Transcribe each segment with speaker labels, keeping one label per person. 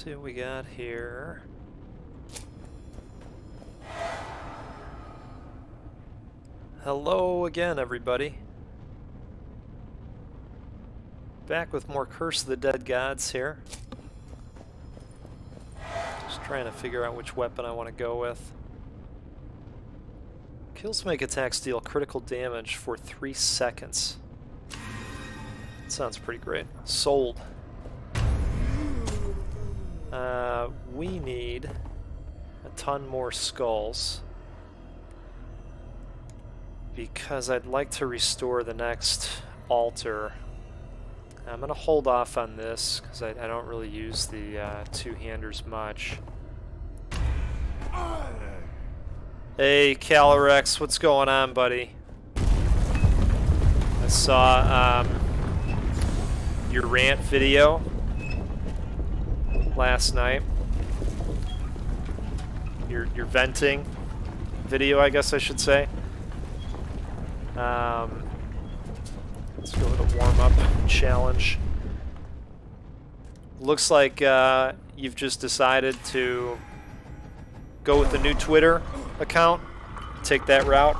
Speaker 1: See what we got here. Hello again, everybody. Back with more Curse of the Dead Gods here. Just trying to figure out which weapon I want to go with. Kills make attacks deal critical damage for 3 seconds. Sounds pretty great. Sold. We need a ton more skulls because I'd like to restore the next altar. I'm going to hold off on this because I don't really use the two-handers much. Hey, Calyrex, what's going on, buddy? I saw your rant video last night. Your venting video, I guess I should say. Let's go with a warm-up challenge. Looks like you've just decided to go with the new Twitter account, take that route.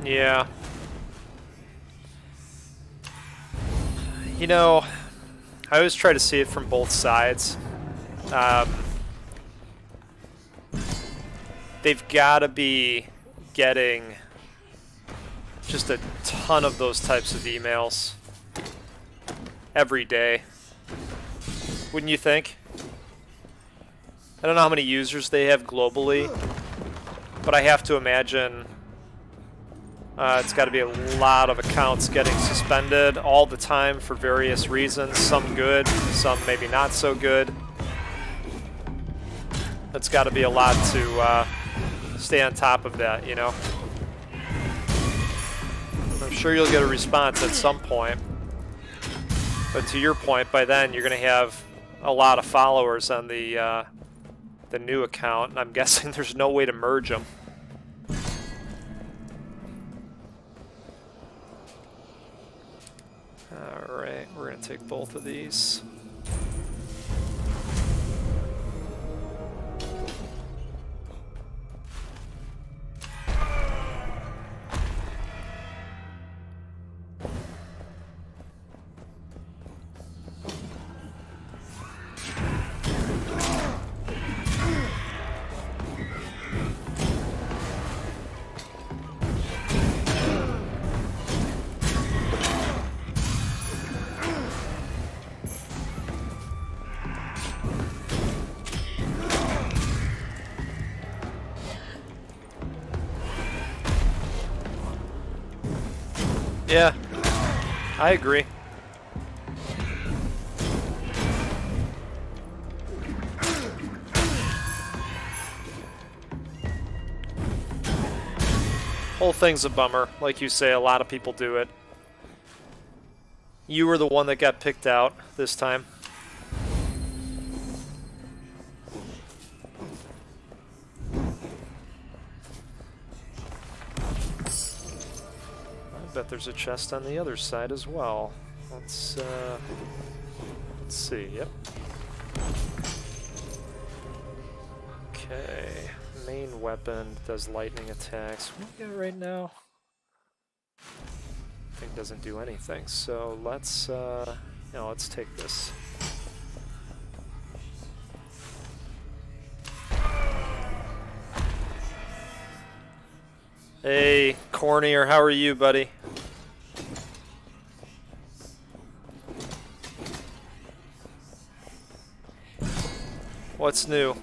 Speaker 1: Yeah. You know, I always try to see it from both sides. They've got to be getting just a ton of those types of emails every day. Wouldn't you think? I don't know how many users they have globally, but I have to imagine it's got to be a lot of accounts getting suspended all the time for various reasons. Some good, some maybe not so good. It's got to be a lot to stay on top of that, you know. I'm sure you'll get a response at some point. But to your point, by then you're going to have a lot of followers on the new account, and I'm guessing there's no way to merge them. Alright, we're going to take both of these. Yeah, I agree. Whole thing's a bummer. Like you say, a lot of people do it. You were the one that got picked out this time. I bet there's a chest on the other side as well. Let's see. Yep. Okay. Main weapon does lightning attacks. What do we got right now? Thing doesn't do anything. So let's let's take this. Hey, Cornier, how are you, buddy? What's new?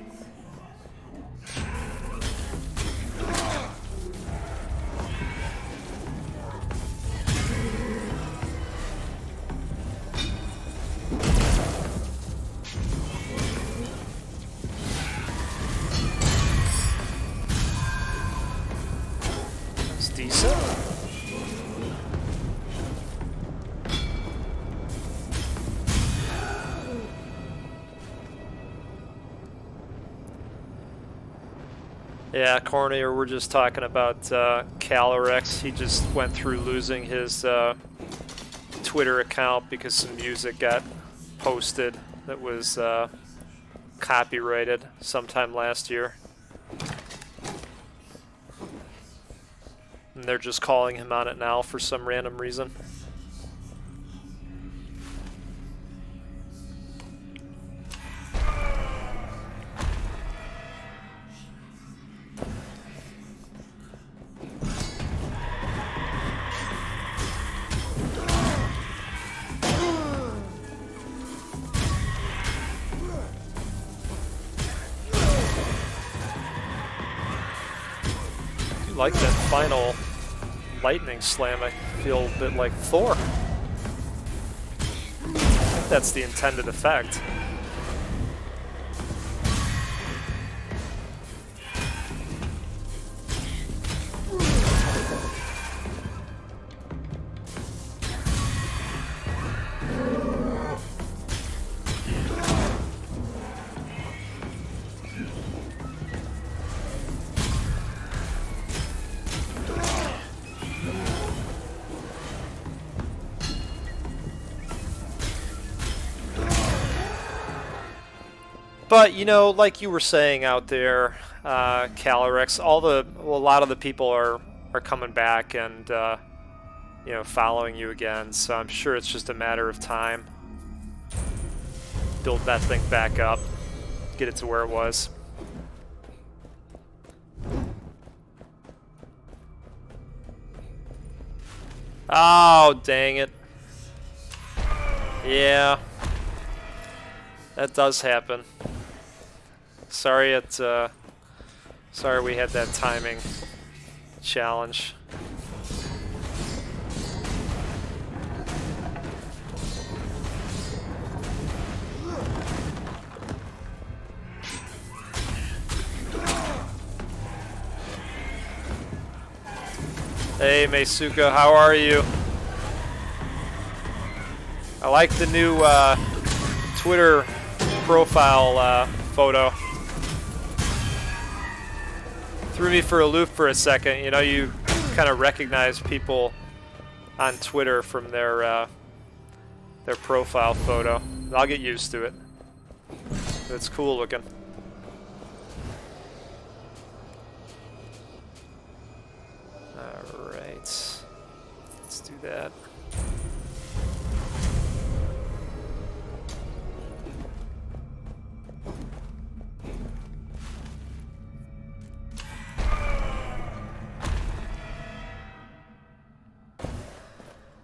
Speaker 1: decent. Yeah, Cornier, we're just talking about Calyrex. He just went through losing his Twitter account because some music got posted that was copyrighted sometime last year. And they're just calling him on it now for some random reason. I like that final lightning slam. I feel a bit like Thor. I think that's the intended effect. But, you know, like you were saying out there, Calyrex, a lot of the people are coming back and, you know, following you again. So I'm sure it's just a matter of time. Build that thing back up, get it to where it was. Oh, dang it. Yeah. That does happen. Sorry sorry we had that timing challenge. Hey Meisuka, how are you? I like the new Twitter profile photo. Threw me for a loop for a second. You know, you kind of recognize people on Twitter from their profile photo. I'll get used to it. It's cool looking. All right, let's do that.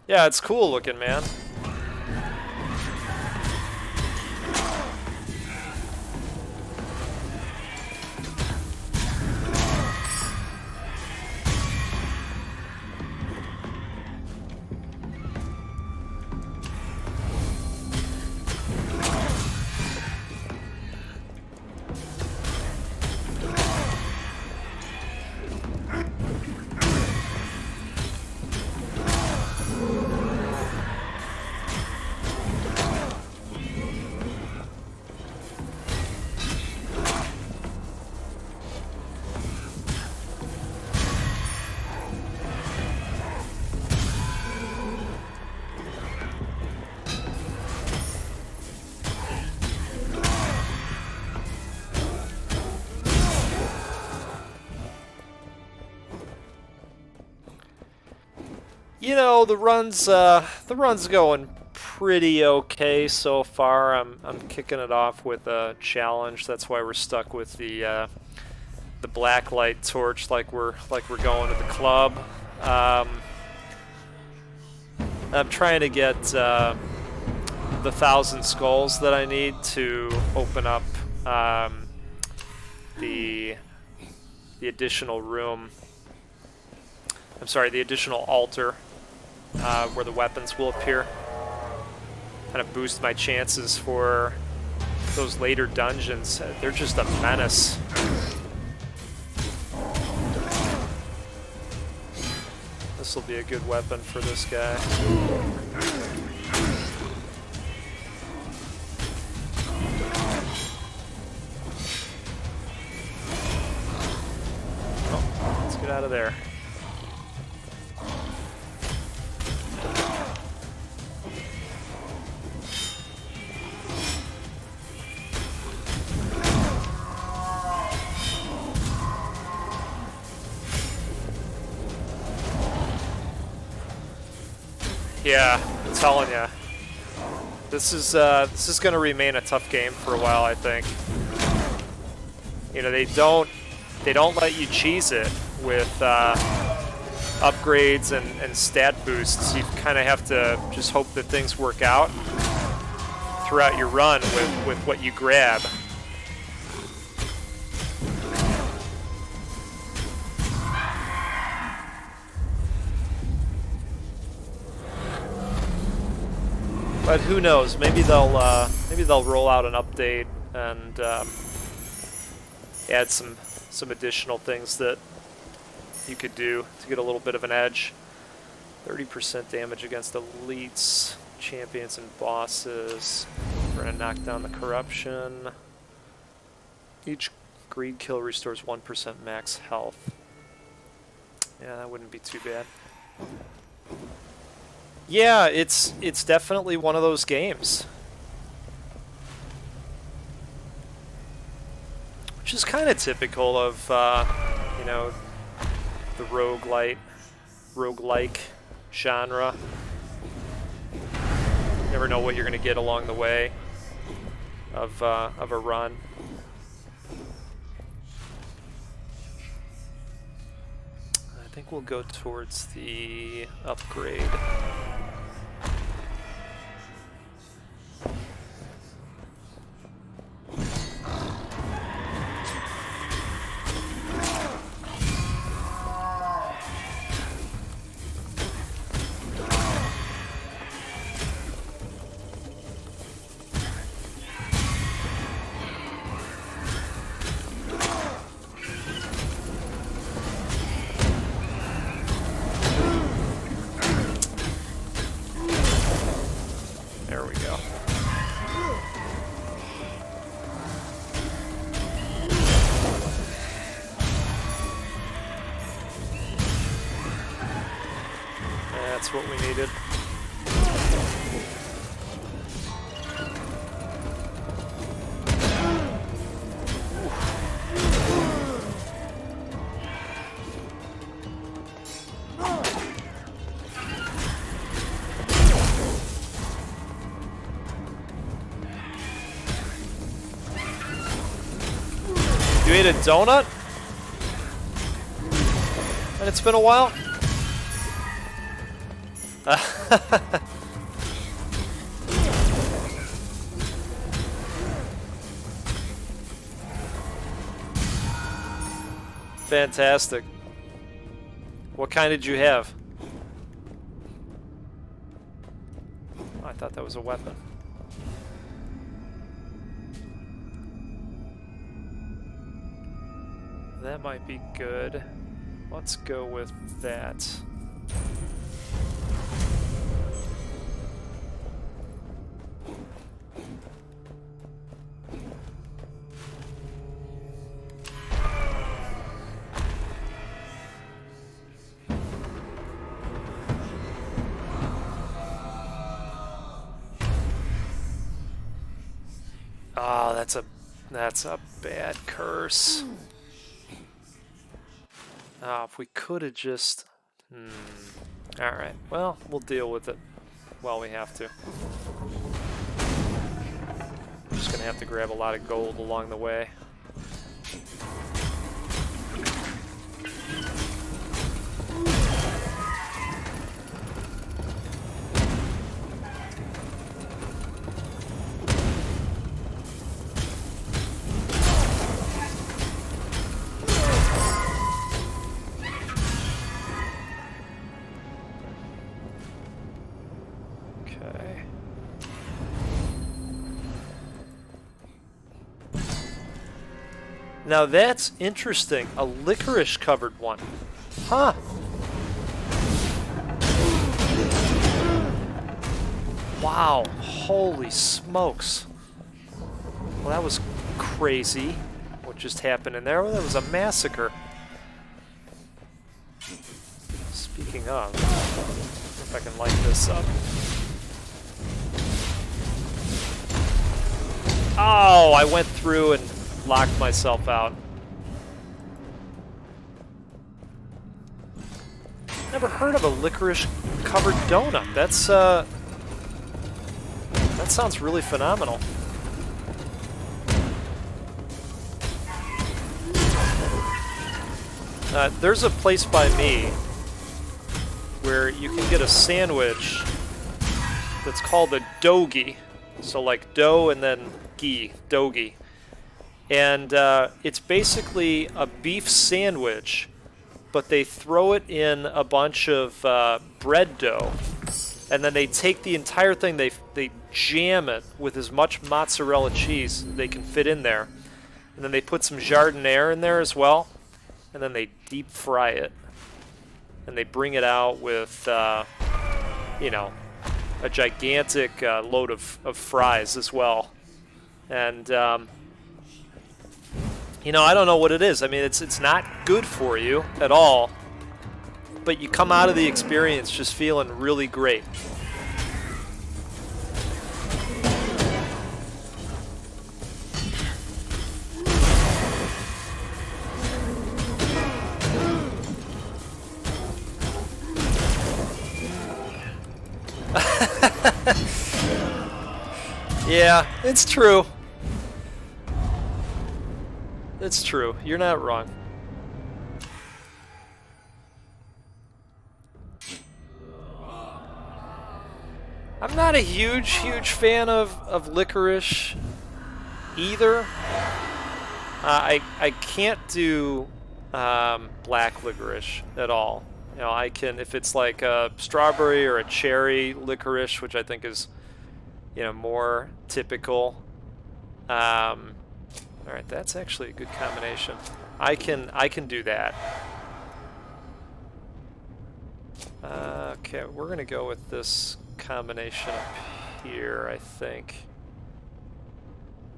Speaker 1: Yeah, it's cool looking, man. You know, the run's going pretty okay so far. I'm kicking it off with a challenge. That's why we're stuck with the black light torch, like we're going to the club. I'm trying to get the 1,000 skulls that I need to open up the additional room. I'm sorry, the additional altar where the weapons will appear. Kind of boost my chances for those later dungeons. They're just a menace. This will be a good weapon for this guy. Oh, let's get out of there. Yeah, I'm telling you, this is going to remain a tough game for a while. I think. You know, they don't let you cheese it with upgrades and stat boosts. You kind of have to just hope that things work out throughout your run with what you grab. But who knows? Maybe they'll roll out an update and add some additional things that you could do to get a little bit of an edge. 30% damage against elites, champions, and bosses. We're gonna knock down the corruption. Each greed kill restores 1% max health. Yeah, that wouldn't be too bad. Yeah, it's definitely one of those games. Which is kind of typical of, you know, the roguelike genre. You never know what you're going to get along the way of a run. I think we'll go towards the upgrade. There we go. That's what we needed. You ate a donut? And it's been a while? Fantastic. What kind did you have? Oh, I thought that was a weapon. That might be good. Let's go with that. Oh, that's a bad curse. If we could have just... Alright, well, we'll deal with it while we have to. I'm just going to have to grab a lot of gold along the way. Now that's interesting. A licorice covered one. Huh. Wow, holy smokes. Well, that was crazy. What just happened in there? Well, that was a massacre. Speaking of, if I can light this up. Oh, I went through and locked myself out. Never heard of a licorice-covered donut. That's, that sounds really phenomenal. There's a place by me where you can get a sandwich that's called a doughy. So like dough and then ghee, doughy. And it's basically a beef sandwich, but they throw it in a bunch of bread dough. And then they take the entire thing, they jam it with as much mozzarella cheese they can fit in there. And then they put some jardiniere in there as well. And then they deep fry it. And they bring it out with, you know, a gigantic load of fries as well. And, you know, I don't know what it is. I mean, it's not good for you at all. But you come out of the experience just feeling really great. Yeah, it's true. It's true. You're not wrong. I'm not a huge fan of licorice either. I can't do black licorice at all. You know, I can, if it's like a strawberry or a cherry licorice, which I think is, you know, more typical. All right, that's actually a good combination. I can do that. Okay, we're gonna go with this combination up here, I think.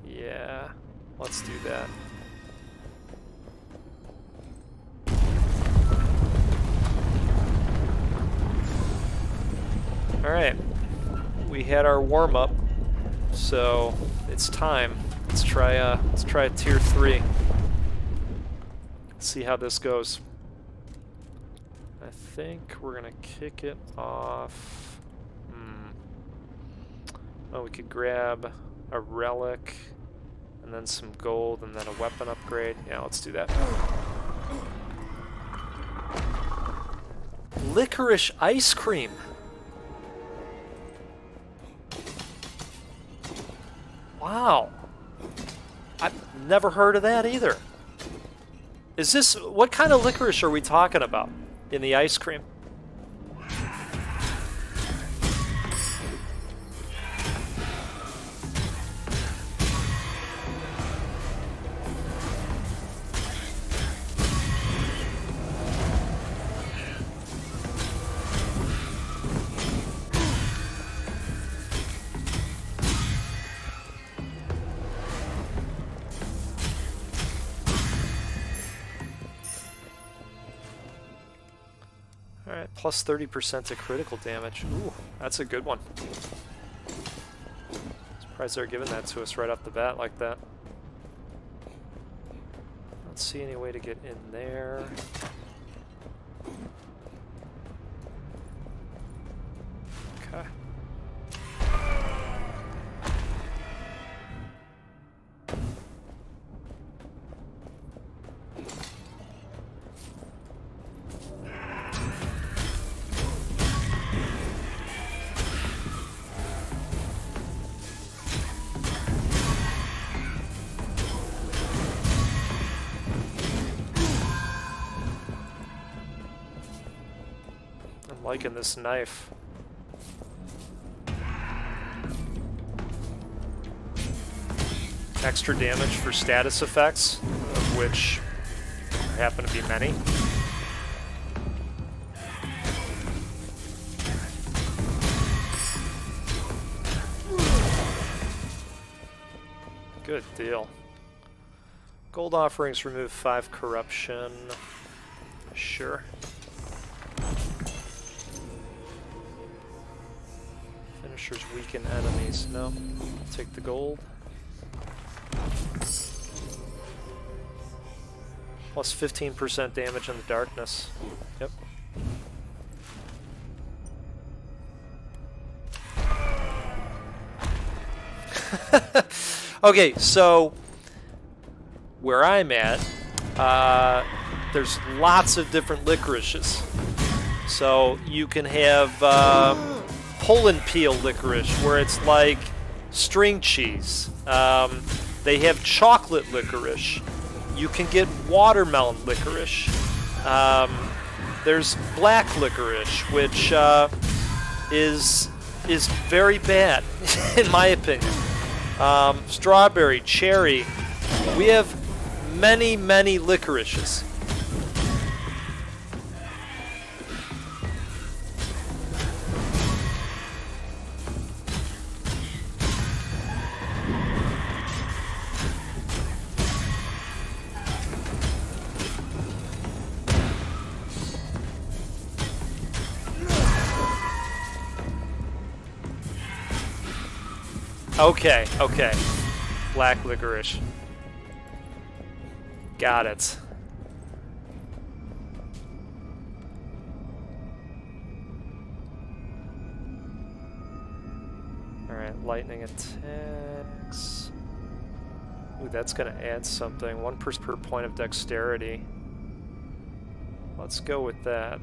Speaker 1: Yeah, let's do that. All right, we had our warm-up, so it's time. Let's try a tier 3. See how this goes. I think we're gonna kick it off. Oh, we could grab a relic, and then some gold, and then a weapon upgrade. Yeah, let's do that. Licorice ice cream. Wow. I've never heard of that either. Is this, what kind of licorice are we talking about in the ice cream? Plus 30% to critical damage. Ooh, that's a good one. Surprised they're giving that to us right off the bat like that. Don't see any way to get in there. Okay. Liking this knife. Extra damage for status effects, of which there happen to be many. Good deal. Gold offerings remove 5 corruption. Sure. Finishers weaken enemies. No. I'll take the gold. Plus 15% damage in the darkness. Yep. Okay, so where I'm at, there's lots of different licorices. So you can have Poland peel licorice, where it's like string cheese. They have chocolate licorice. You can get watermelon licorice. There's black licorice, which is very bad, in my opinion. Strawberry, cherry. We have many, many licorices. Okay, okay. Black licorice. Got it. Alright, lightning attacks. Ooh, that's gonna add something. 1 per point of dexterity. Let's go with that.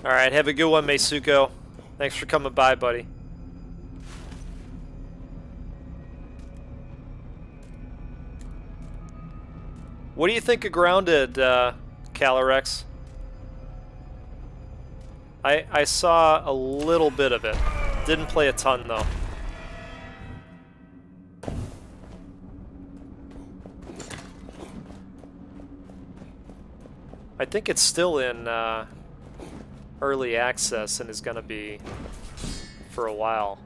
Speaker 1: Alright, have a good one, Meisuko. Thanks for coming by, buddy. What do you think of Grounded, Calyrex? I saw a little bit of it. Didn't play a ton, though. I think it's still in early access and is going to be for a while.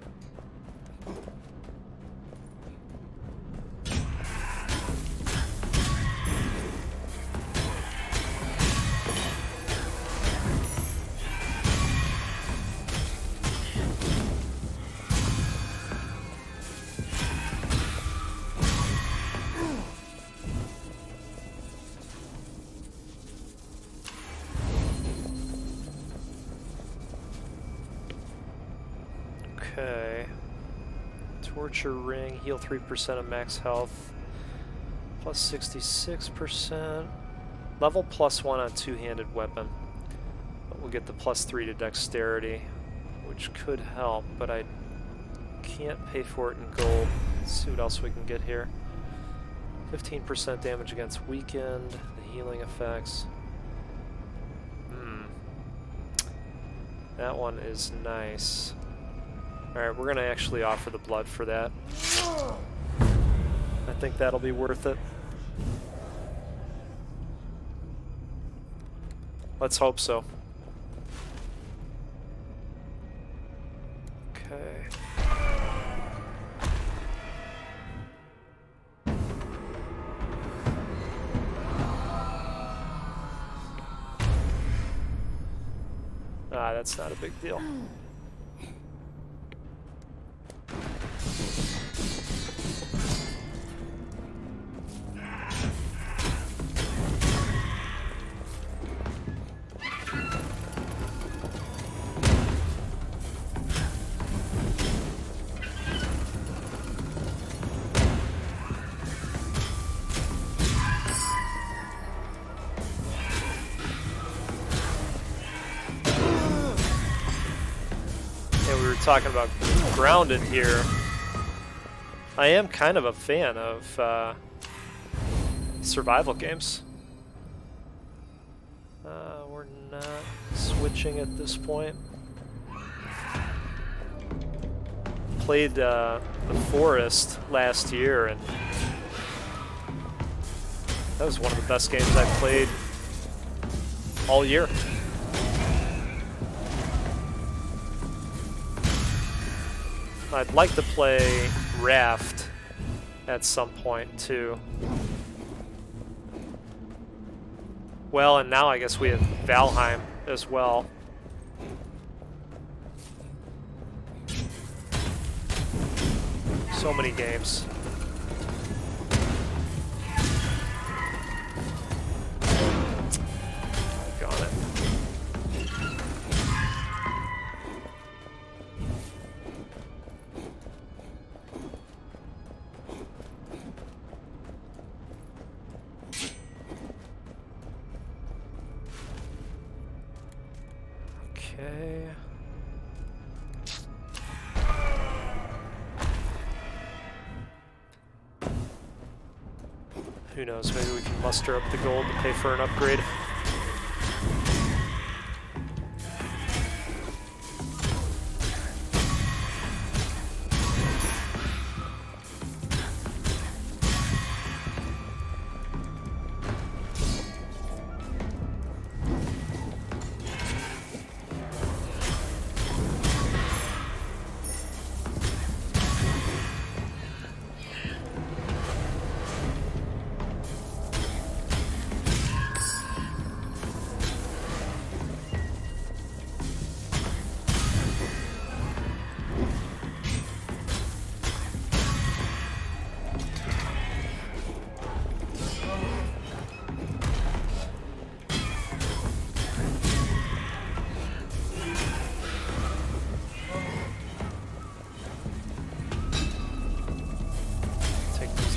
Speaker 1: Okay. Torture ring, heal 3% of max health. Plus 66%. Level +1 on two-handed weapon. But we'll get the +3 to dexterity, which could help, but I can't pay for it in gold. Let's see what else we can get here. 15% damage against weakened, the healing effects. That one is nice. Alright, we're going to actually offer the blood for that. I think that'll be worth it. Let's hope so. Okay. Ah, that's not a big deal. Talking about Grounded here. I am kind of a fan of survival games. We're not switching at this point. Played The Forest last year, and that was one of the best games I've played all year. I'd like to play Raft at some point too. Well, and now I guess we have Valheim as well. So many games. Got it. Okay. Who knows, maybe we can muster up the gold to pay for an upgrade.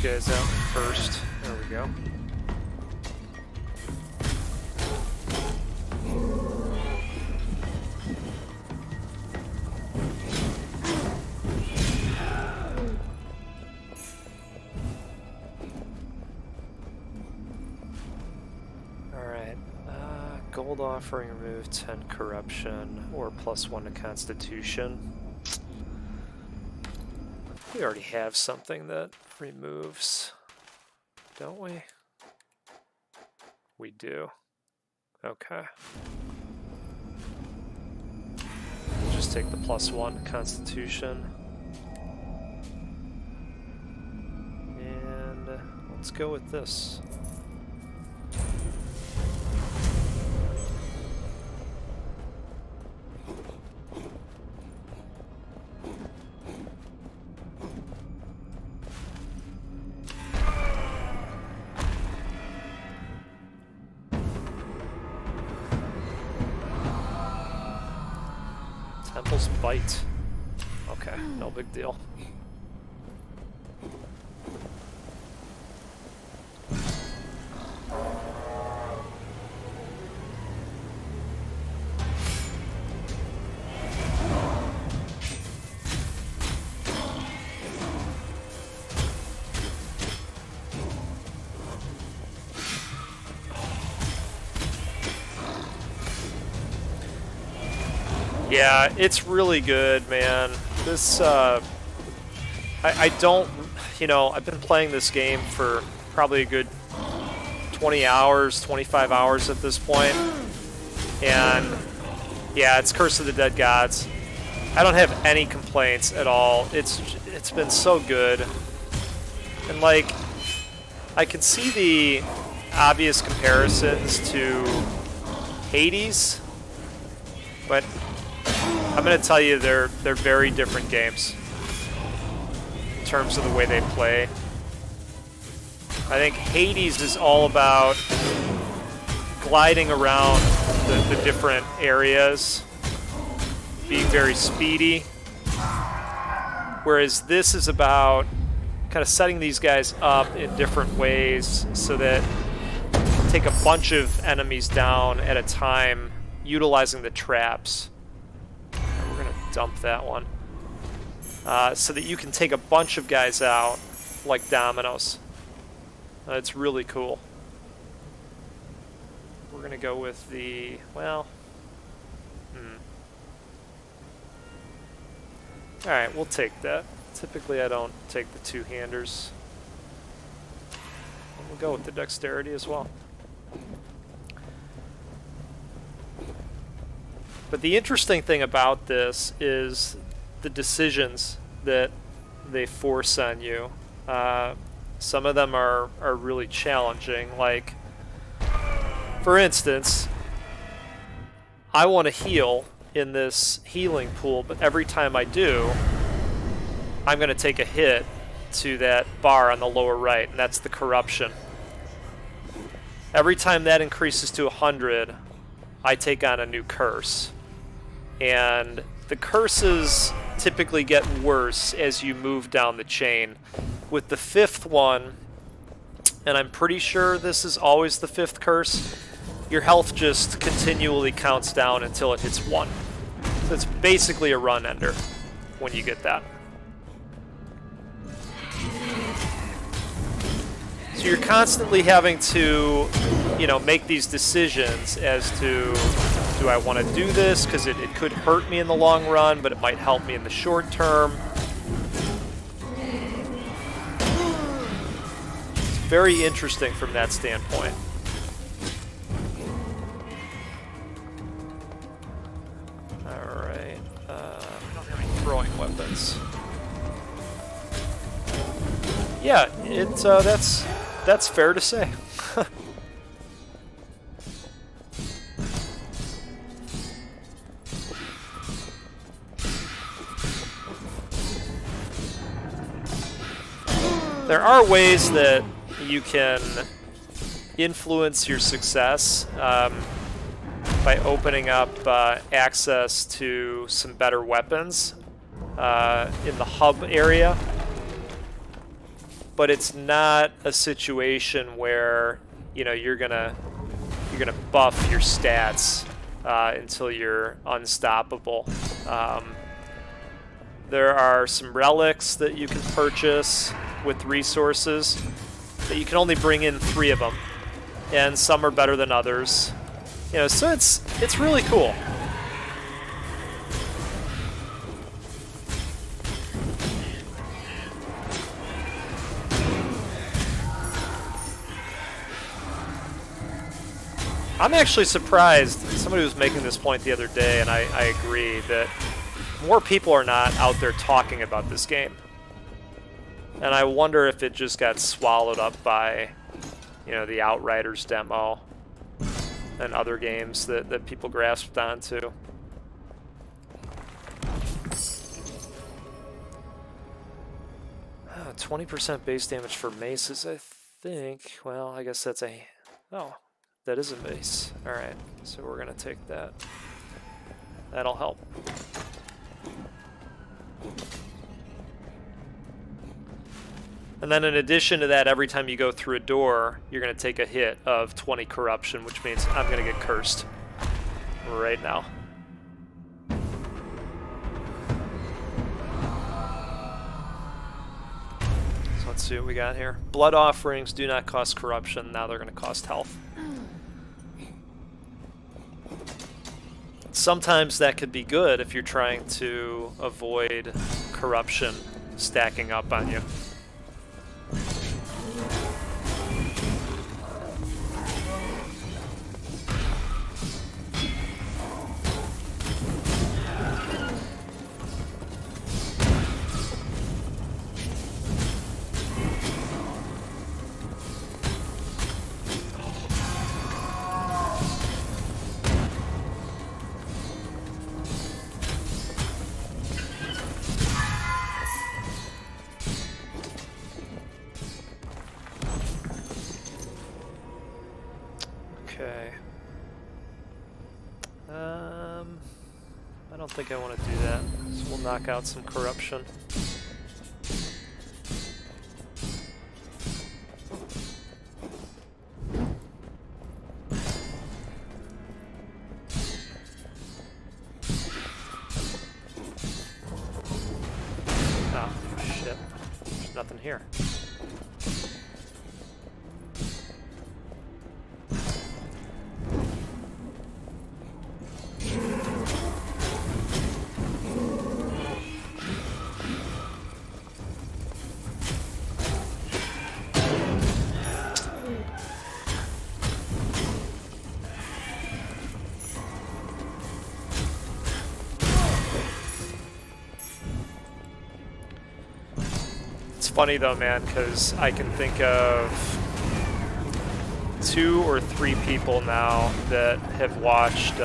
Speaker 1: Guys out first. There we go. Alright. Gold offering, remove 10 corruption or +1 to constitution. We already have something that removes, don't we? We do. Okay. We'll just take the +1 constitution. And let's go with this. Temple's Bite. Okay, no big deal. Yeah, it's really good, man. This, I don't, you know, I've been playing this game for probably a good 20 hours, 25 hours at this point. And, yeah, it's Curse of the Dead Gods. I don't have any complaints at all. It's been so good. And, like, I can see the obvious comparisons to Hades, but I'm going to tell you they're very different games in terms of the way they play. I think Hades is all about gliding around the different areas, being very speedy, whereas this is about kind of setting these guys up in different ways so that you take a bunch of enemies down at a time, utilizing the traps. We're going to dump that one. So that you can take a bunch of guys out like dominoes. It's really cool. We're going to go with the, well, Alright, we'll take that. Typically I don't take the two-handers. We'll go with the dexterity as well. But the interesting thing about this is the decisions that they force on you. Some of them are really challenging. Like, for instance, I want to heal in this healing pool, but every time I do, I'm going to take a hit to that bar on the lower right, and that's the corruption. Every time that increases to 100, I take on a new curse. And the curses typically get worse as you move down the chain. With the 5th one, and I'm pretty sure this is always the 5th curse, your health just continually counts down until it hits 1. So it's basically a run ender when you get that. So you're constantly having to, make these decisions as to, do I want to do this because it could hurt me in the long run, but it might help me in the short term. It's very interesting from that standpoint. Alright, we don't have any throwing weapons. Yeah, that's fair to say. There are ways that you can influence your success by opening up access to some better weapons in the hub area. But it's not a situation where you're gonna buff your stats until you're unstoppable. There are some relics that you can purchase with resources that you can only bring in 3 of them, and some are better than others. So it's really cool. I'm actually surprised. Somebody was making this point the other day, and I agree, that more people are not out there talking about this game. And I wonder if it just got swallowed up by, the Outriders demo and other games that people grasped onto. 20% base damage for maces, I think. Well, I guess that's a... Oh, that is a mace. Alright, so we're going to take that. That'll help. And then in addition to that, every time you go through a door, you're going to take a hit of 20 corruption, which means I'm going to get cursed right now. So let's see what we got here. Blood offerings do not cost corruption. Now they're going to cost health. Sometimes that could be good if you're trying to avoid corruption stacking up on you. Okay. I don't think I want to do that, so we'll knock out some corruption. Oh, shit. There's nothing here. It's funny though, man, because I can think of 2 or 3 people now that have watched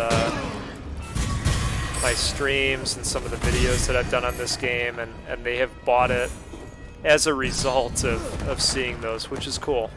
Speaker 1: my streams and some of the videos that I've done on this game, and they have bought it as a result of seeing those, which is cool.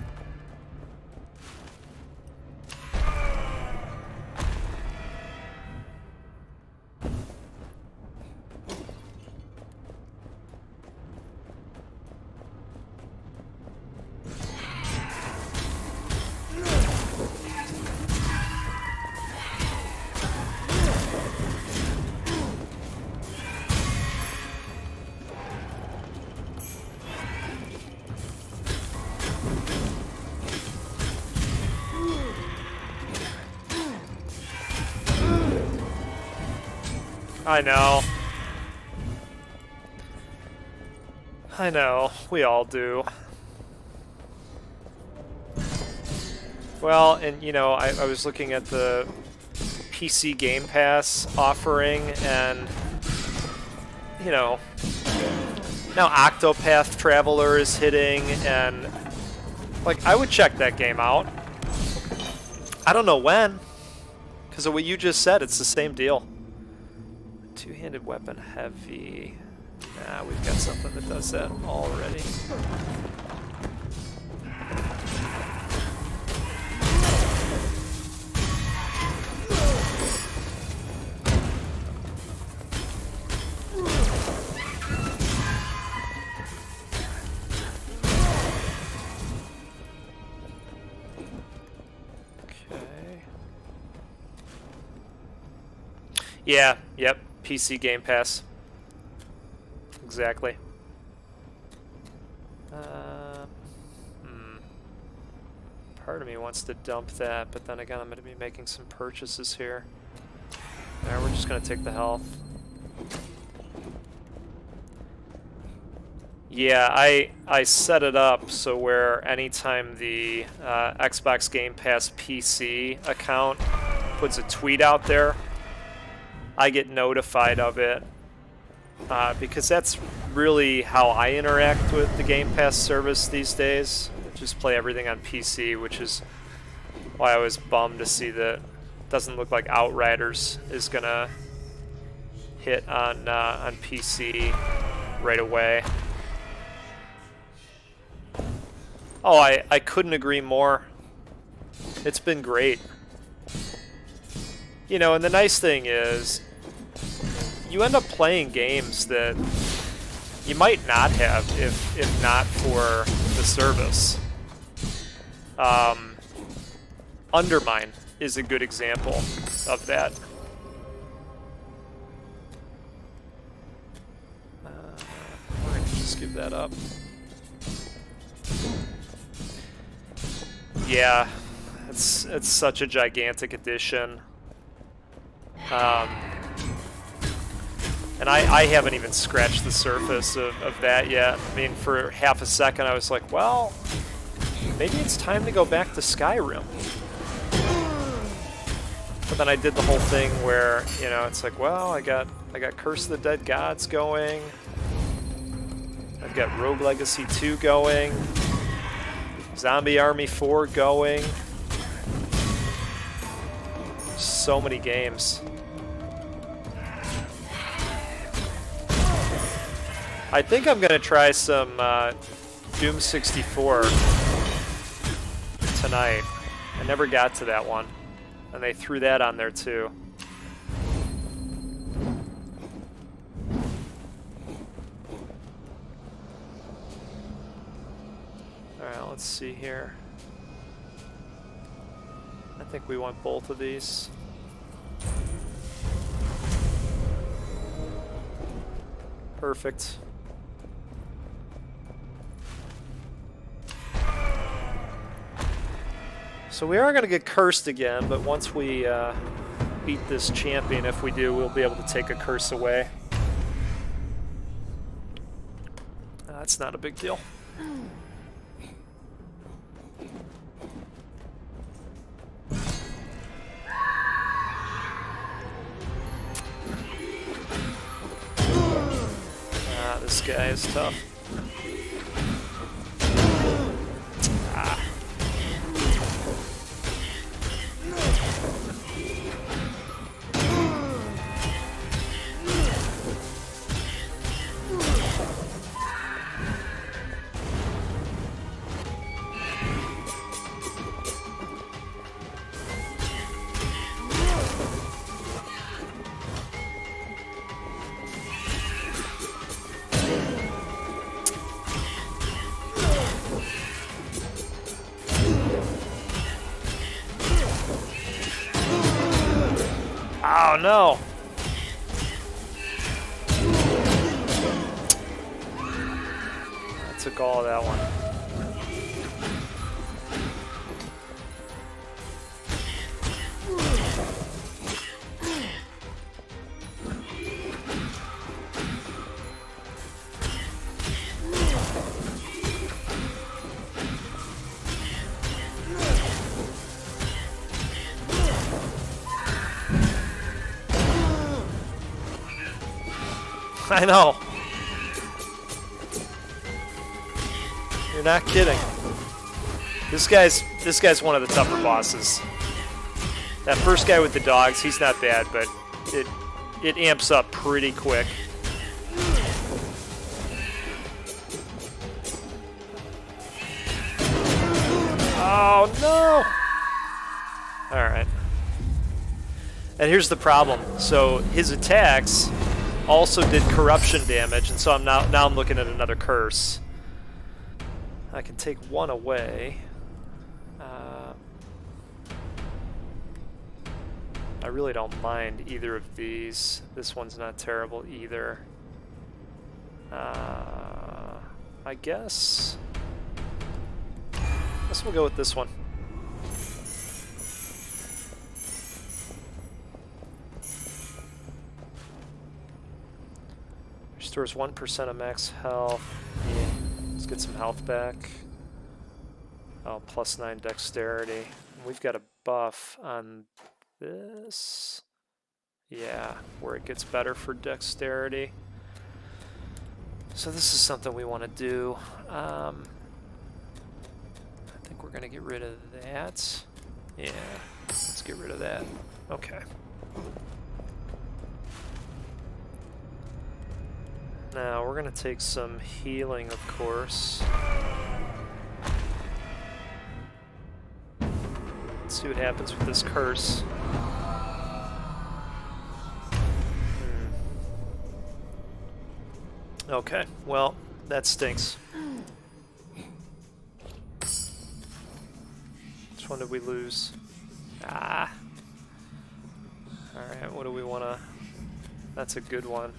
Speaker 1: I know. I know. We all do. Well, and you know, I was looking at the PC Game Pass offering, and you know, now Octopath Traveler is hitting, and like I would check that game out. I don't know when, because of what you just said, it's the same deal. Two-handed weapon heavy. Nah, we've got something that does that already. Okay. Yeah, yep. PC Game Pass. Exactly. Part of me wants to dump that, but then again, I'm going to be making some purchases here. Alright, we're just going to take the health. Yeah, I set it up so where anytime the Xbox Game Pass PC account puts a tweet out there, I get notified of it, because that's really how I interact with the Game Pass service these days. Just play everything on PC, which is why I was bummed to see that it doesn't look like Outriders is gonna hit on PC right away. Oh, I couldn't agree more. It's been great. You know, and the nice thing is, you end up playing games that you might not have if not for the service. Undermine is a good example of that. We're gonna just give that up. Yeah, it's such a gigantic addition. And I haven't even scratched the surface of that yet. I mean, for half a second I was like, well, maybe it's time to go back to Skyrim. But then I did the whole thing where, you know, it's like, well, I got Curse of the Dead Gods going. I've got Rogue Legacy 2 going. Zombie Army 4 going. So many games. I think I'm gonna try some Doom 64 tonight. I never got to that one, and they threw that on there too. Alright, let's see here. I think we want both of these. Perfect. So we are going to get cursed again, but once we beat this champion, if we do, we'll be able to take a curse away. That's not a big deal. This guy is tough. Oh no! I took all of that one. I know. You're not kidding. This guy's one of the tougher bosses. That first guy with the dogs, he's not bad, but it amps up pretty quick. Oh no! All right. And here's the problem. So his attacks also did corruption damage, and so I'm looking at another curse. I can take one away. I really don't mind either of these. This one's not terrible either. I guess we'll go with this one. Restores 1% of max health. Yeah. Let's get some health back. Oh, plus 9 dexterity. We've got a buff on this. Yeah, where it gets better for dexterity. So this is something we want to do. I think we're going to get rid of that. Yeah, let's get rid of that. Okay. Now, we're going to take some healing, of course. Let's see what happens with this curse. Okay, well, that stinks. Which one did we lose? Ah. Alright, what do we want to... That's a good one.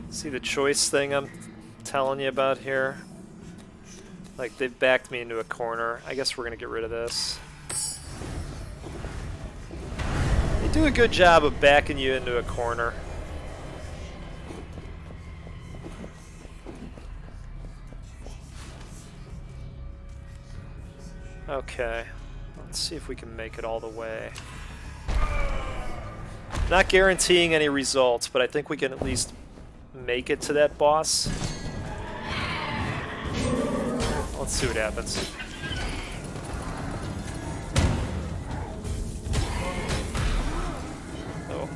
Speaker 1: See the choice thing I'm telling you about here? Like, they've backed me into a corner. I guess we're going to get rid of this. They do a good job of backing you into a corner. Okay. Let's see if we can make it all the way. Not guaranteeing any results, but I think we can at least make it to that boss. Let's see what happens. Oh.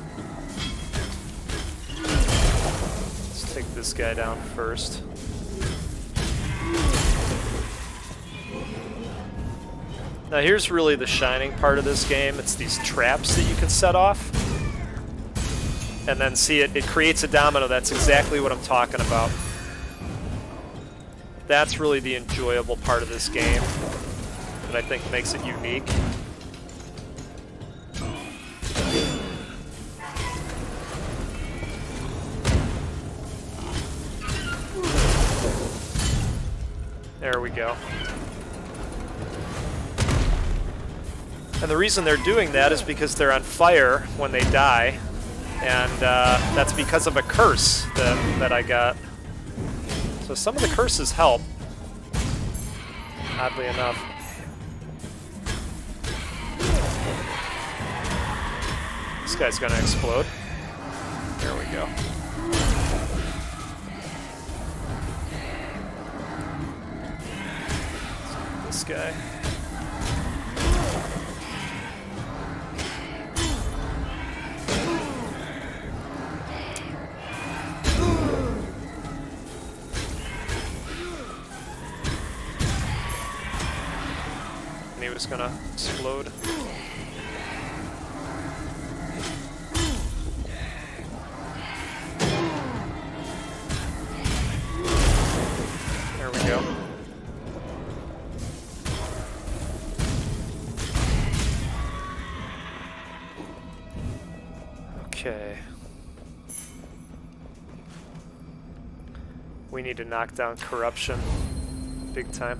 Speaker 1: Let's take this guy down first. Now here's really the shining part of this game. It's these traps that you can set off. And then see it creates a domino. That's exactly what I'm talking about. That's really the enjoyable part of this game that I think makes it unique. There we go. And the reason they're doing that is because they're on fire when they die. And that's because of a curse that I got. So some of the curses help, oddly enough. This guy's gonna explode. There we go. This guy. Is gonna explode. There we go. Okay. We need to knock down corruption big time.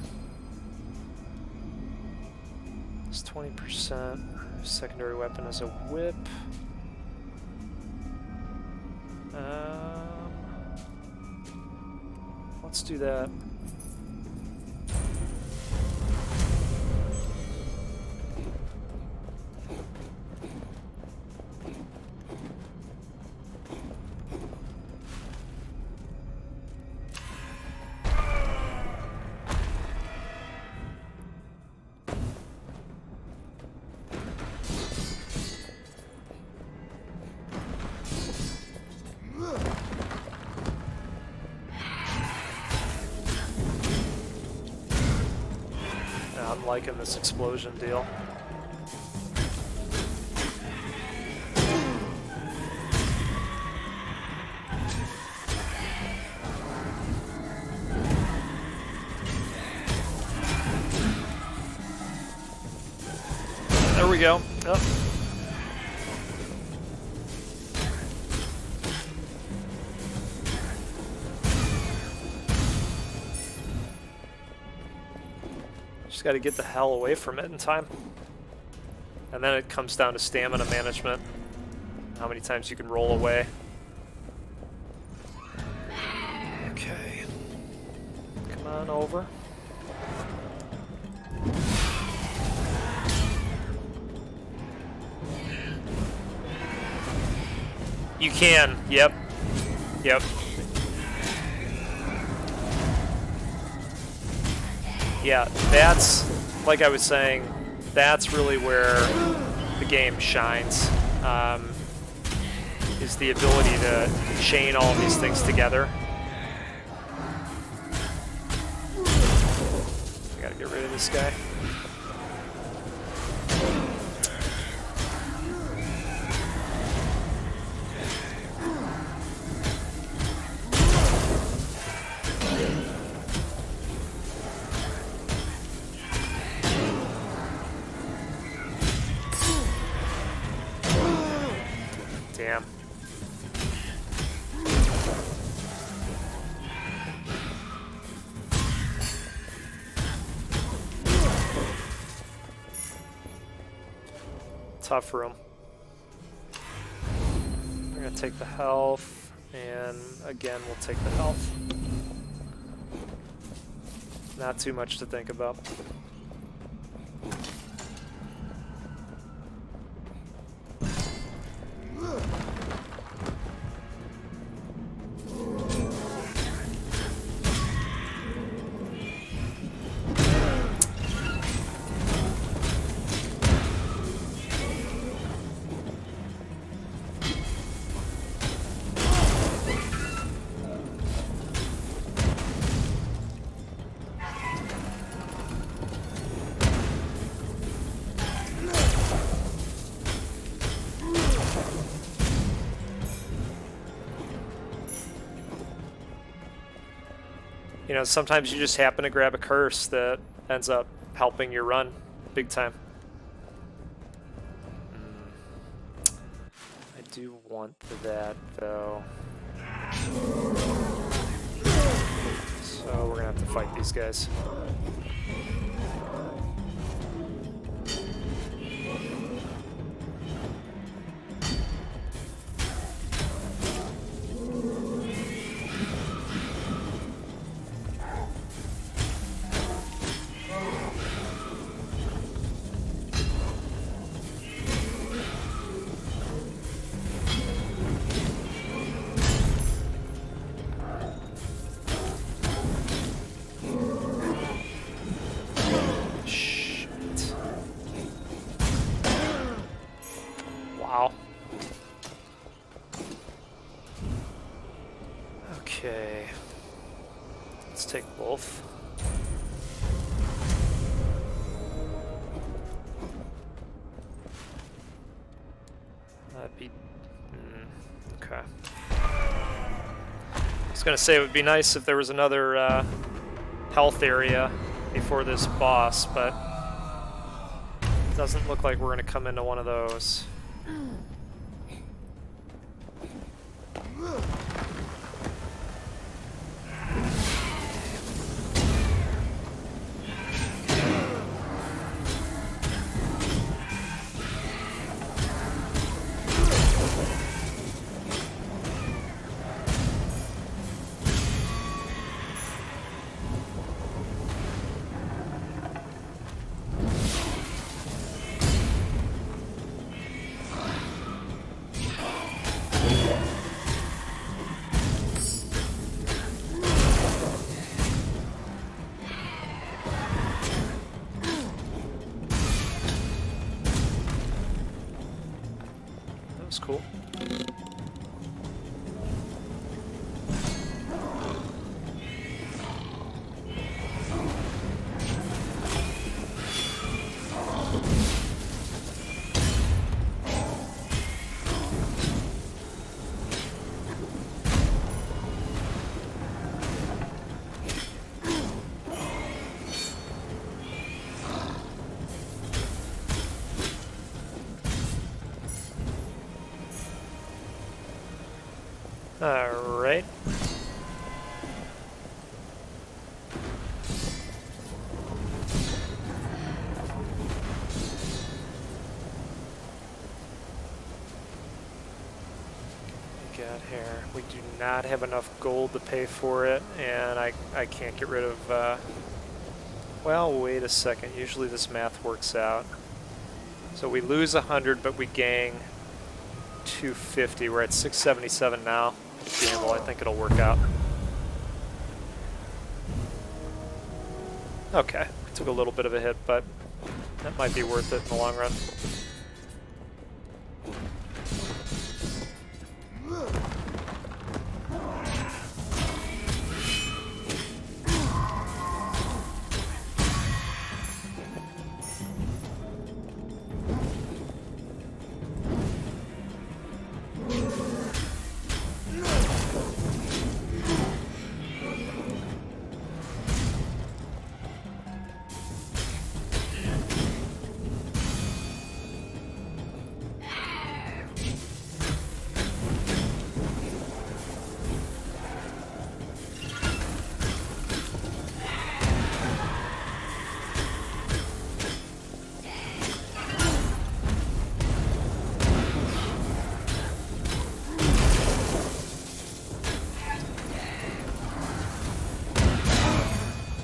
Speaker 1: It's 20%. Secondary weapon is a whip. Let's do that. I'm liking this explosion deal. There we go. Yep. Just got to get the hell away from it in time. And then it comes down to stamina management. How many times you can roll away. Okay. Come on over. You can. Yep. Yep. Yeah, that's, like I was saying, that's really where the game shines, is the ability to chain all these things together. I gotta get rid of this guy. Damn. Tough room. We're gonna take the health, and again, we'll take the health. Not too much to think about. You know, sometimes you just happen to grab a curse that ends up helping your run big time. I do want that, though. So we're gonna have to fight these guys. Wow. Okay. Let's take both. That'd be... okay. I was gonna say it would be nice if there was another health area before this boss, but it doesn't look like we're gonna come into one of those. Cool. All right. Got here. We do not have enough gold to pay for it, and I can't get rid of. Well, wait a second. Usually this math works out. So we lose 100, but we gain 250. We're at 677 now. Gamble, I think it'll work out. Okay, we took a little bit of a hit, but that might be worth it in the long run.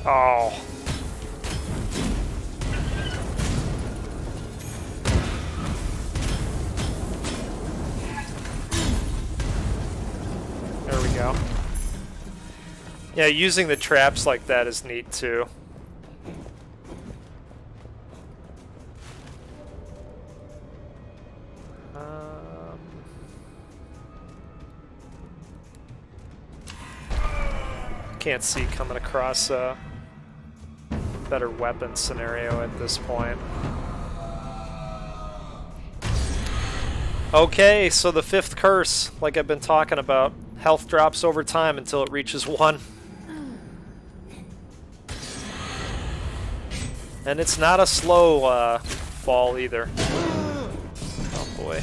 Speaker 1: Oh. There we go. Yeah, using the traps like that is neat too. Can't see coming across a better weapon scenario at this point. Okay, so the fifth curse, like I've been talking about, health drops over time until it reaches 1. And it's not a slow fall either. Oh boy.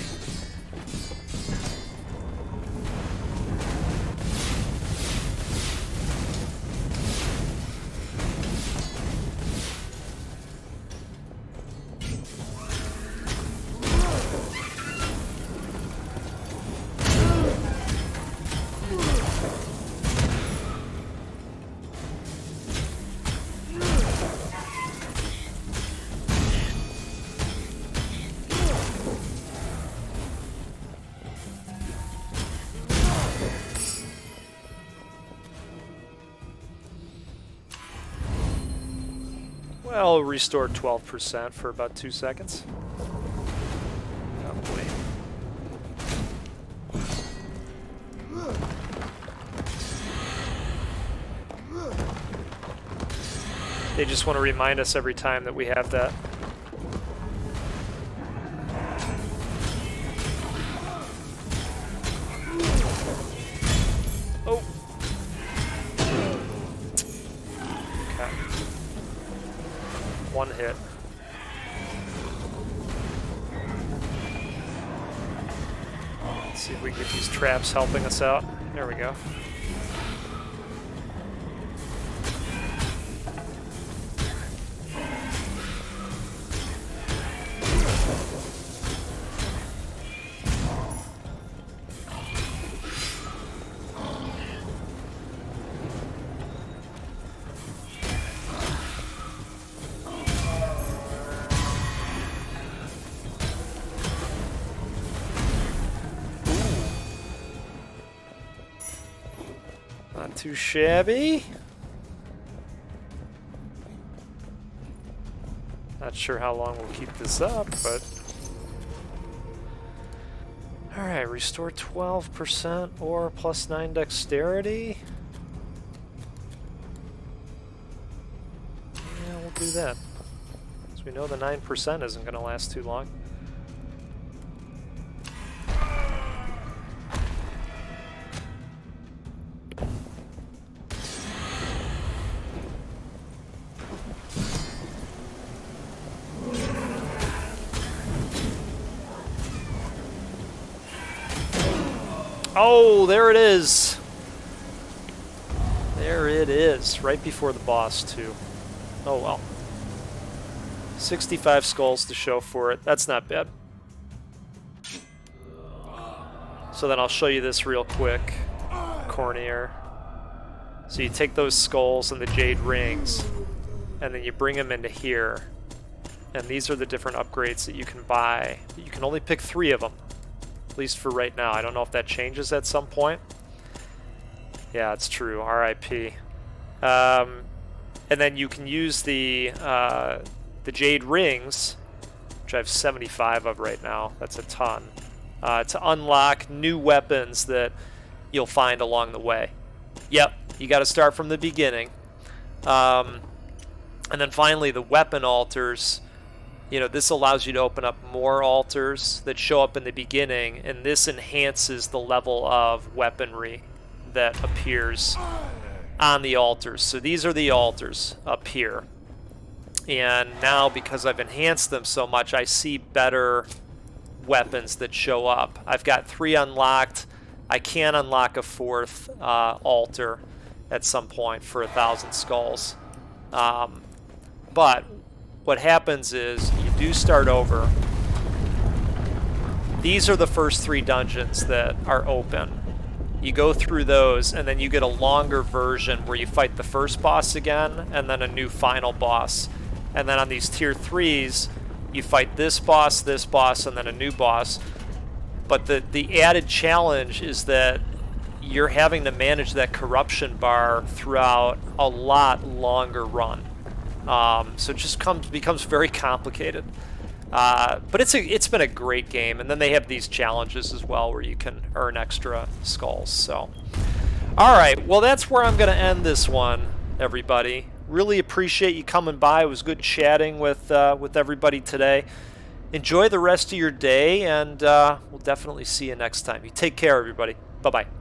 Speaker 1: Well, restored 12% for about 2 seconds. Oh boy. They just want to remind us every time that we have that. Oh. Okay. One hit. Let's see if we can get these traps helping us out. There we go. Not too shabby. Not sure how long we'll keep this up, but... Alright, restore 12% or plus 9 dexterity. Yeah, we'll do that. Because we know the 9% isn't going to last too long. Oh, there it is. There it is, right before the boss, too. Oh, well. 65 skulls to show for it. That's not bad. So then I'll show you this real quick. Cornier. So you take those skulls and the jade rings, and then you bring them into here. And these are the different upgrades that you can buy. You can only pick 3 of them. At least for right now. I don't know if that changes at some point. Yeah, it's true. RIP. And then you can use the jade rings, which I have 75 of right now. That's a ton. To unlock new weapons that you'll find along the way. Yep, you got to start from the beginning. And then finally, the weapon altars. You know, this allows you to open up more altars that show up in the beginning, and this enhances the level of weaponry that appears on the altars. So these are the altars up here. And now, because I've enhanced them so much, I see better weapons that show up. I've got 3 unlocked. I can unlock a 4th altar at some point for 1,000 skulls. But what happens is you do start over. These are the first 3 dungeons that are open. You go through those, and then you get a longer version where you fight the first boss again, and then a new final boss. And then on these tier 3s, you fight this boss, and then a new boss. But the added challenge is that you're having to manage that corruption bar throughout a lot longer run. So it just becomes very complicated. But it's been a great game, and then they have these challenges as well where you can earn extra skulls. So, all right, well that's where I'm going to end this one, everybody. Really appreciate you coming by. It was good chatting with everybody today. Enjoy the rest of your day, and we'll definitely see you next time. You take care, everybody. Bye bye.